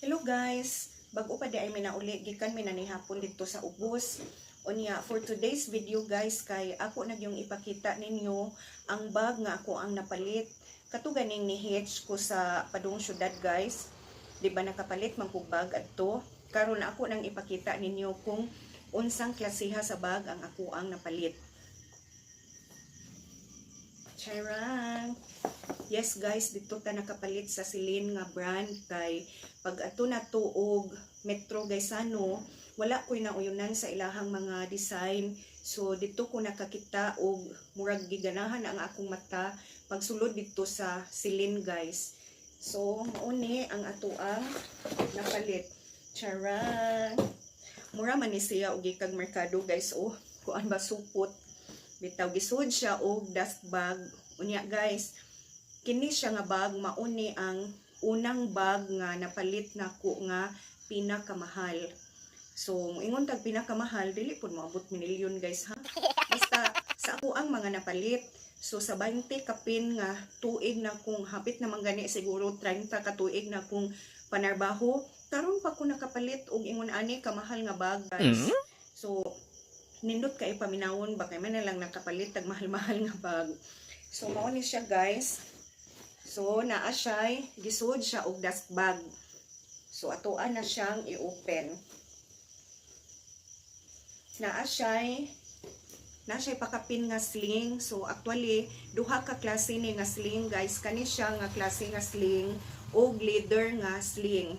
Hello guys, bago pa di ay minauli gikan mi nanihapon dito sa ubos. Unya for today's video guys kay ako nagyong ipakita ninyo ang bag nga ako ang napalit. Kato ganing ni Hitch ko sa padung syudad guys. Di ba nakapalit man kog bag adto? Karon ako nang ipakita ninyo kung unsang klasiha sa bag ang ako ang napalit. Charan! Yes guys, dito ta nakapalit sa Celine nga brand kay pag ato na tuog Metro Gaisano, wala ko'y nauyunan sa ilahang mga design. So dito ko nakakita og murag giganahan ang akong mata pagsulod dito sa Celine guys. So mauni ang ato ang napalit. Charan! Mura man ni siya og gikag merkado guys. Oh, kuan ba supot. Bitaw gisud siya og dust bag. Unya guys, kini siya nga bag mauni ang unang bag nga napalit nako nga pinakamahal. So ingon tag pinakamahal dili pud moabot milyon guys ha. Basta sa ako ang mga napalit. So sa 20 kapin nga tuig na kung hapit na manggani siguro 30 ka tuig na kung panarbaho, karon pa ko nakapalit og ingon ani kamahal nga bag guys. So nindot kay paminawon ba kay man na lang nakapalit tag mahal-mahal nga bag. So mao ni siya guys. So naa siya gisud siya og dust bag. So atoan na siyang i-open. Naa siya pakapin nga sling. So actually duha ka klase ni nga sling guys. Kani siya nga klase nga sling og leather nga sling.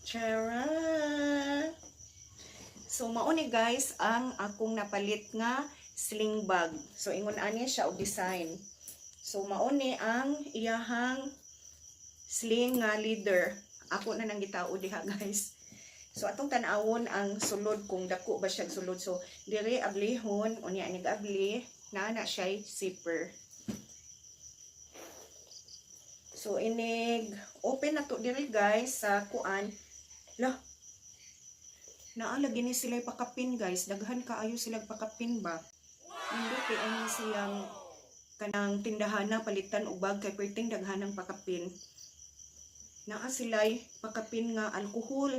Charan! So mao ni guys ang akong napalit nga sling bag. So ingon ani siya og design. So mao ni ang iyahang sling nga leather. Ako na nang gitao diha guys. So atong tan-awon ang sulod kung dako ba siya sulod. So dire ablihon unya ni abli na siya zipper. So inig open na to dire guys sa kuan. Lah, naalagi ni sila pakapin guys. Daghan kaayo sila pakapin ba? Hindi kay ani siyang kanang tindahan na palitan og bag kay perting daghanang pakapin. Naa sila pakapin nga alcohol.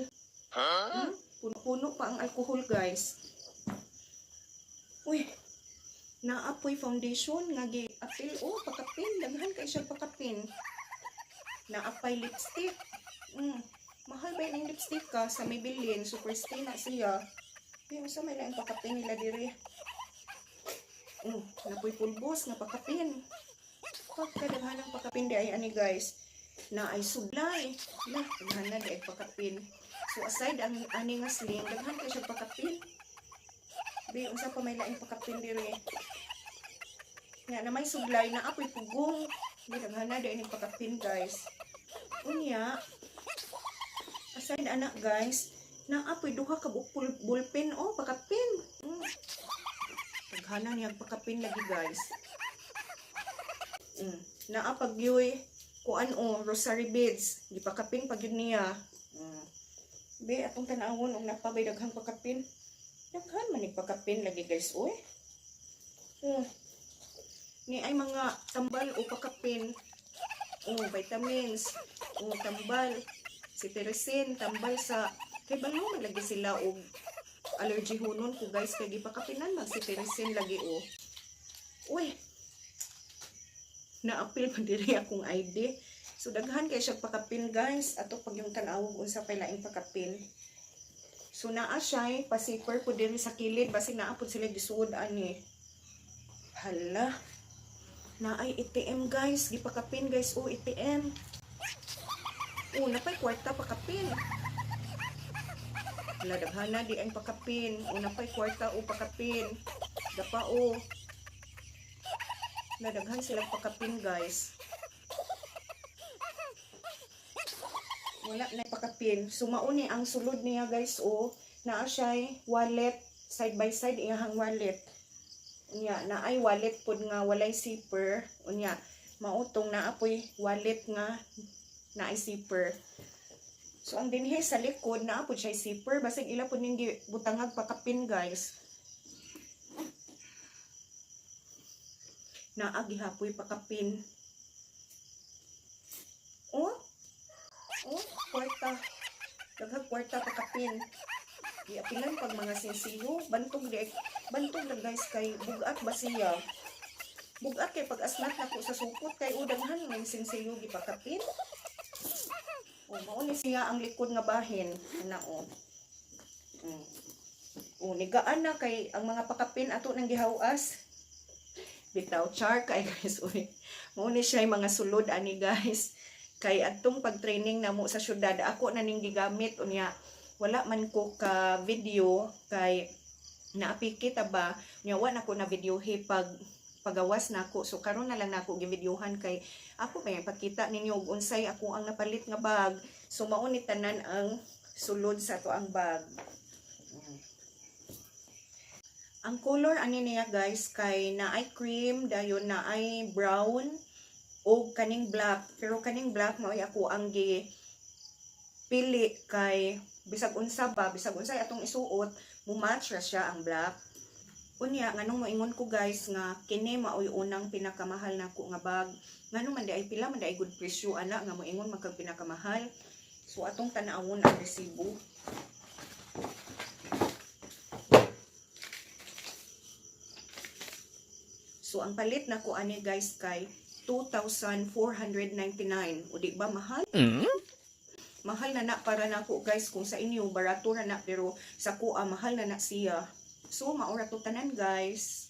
Puno-puno pa ang alcohol guys. Uy, naapoy foundation nga gi-apil. Oh, pakapin. Daghan kay siya pakapin. Naapay lipstick. Mahal ba yung lipstick ka sa Maybelline? Super stay na siya. Yung sa may lang pakapin nila dire. Napoy pulbos na pakapin. Pagkadaghan ng pakapin di ay ani guys. Na ay sublay. Na, daghan na di ay pakapin. So aside ang ani nga sling, daghan kayo siya pakapin. Di, unsa pa may laing pakapin dire. Nga na may sublay na apoy pugong. Di, daghan na di ay pakapin guys. Unya, aside anak guys, na apoy duha ka ballpen oh pakapin. Taghana niya pakapin lagi guys. Naa pagyoy kuan rosary beads, gipakapin pag yun niya. Be atong tanawon og napabay daghang pakapin. Daghan man ni pakapin lagi guys oy. Ni ay mga tambal o pakapin. Vitamins, tambal, cetirizine, tambal sa kay balo lagi sila og allergy hunon ko guys kay gipakapinan mag cetirizine lagi Uy. Naapil pa diri akong ID. So daghan kay siya pakapin guys ato pag yung tan-awog unsa pay laing pakapin. So naa siya pa-zipper po diri sa kilid basig naa pud sila gisuod ani. Hala. Naay ATM guys, gipakapin guys ATM. Napay kwarta pakapin. Wala daghana di ang pakapin. Napay kwarta pakapin. Dapa nadaghan sila pakapin guys. Wala na pakapin. So mauni ang sulod niya guys naa siya wallet side by side iyahang wallet. Unya naay wallet pod nga walay zipper. Unya mautong naapoy wallet nga naay zipper. So ang dinhi sa likod naapod siya zipper basig ila pud ning butangag pakapin guys. Naa gihapoy pakapin. kwarta pakapin. Giapilan pag mga sinsiyo, bantog lang guys kay bugat ba siya. Bugat kay pag asnat na ko sa supot kay udaghan ng sinsiyo gipakapin. O mao ni siya ang likod nga bahin ana o. O nigaan na kay ang mga pakapin ato nang gihawas. Bitaw char kay guys uy. Mao ni siya yung mga sulod ani guys. Kay atong pag-training namo sa syudad ako na ning gigamit unya wala man ko ka video kay naapikit ba nya wa na ko na videohe pagawas nako so karon na lang nako gi-videohan kay ako may pakita ninyo og unsay ako ang napalit nga bag so mao ni tanan ang sulod sa to ang bag. Ang color ani niya guys kay naay cream dayon naay brown o kaning black pero kaning black mao ako ang gi pili kay bisag unsa atong isuot mo match ra siya ang black unya nganong moingon ko guys nga kini maoy unang pinakamahal nako nga bag nganong man di ay pila man di ay good presyo ana nga moingon magkag pinakamahal so atong tan-awon ang resibo. So ang palit nako ani guys kay 2,499. O di ba mahal? Mahal na para nako guys kung sa inyo barato na pero sa kuha mahal na siya. So maura to tanan guys.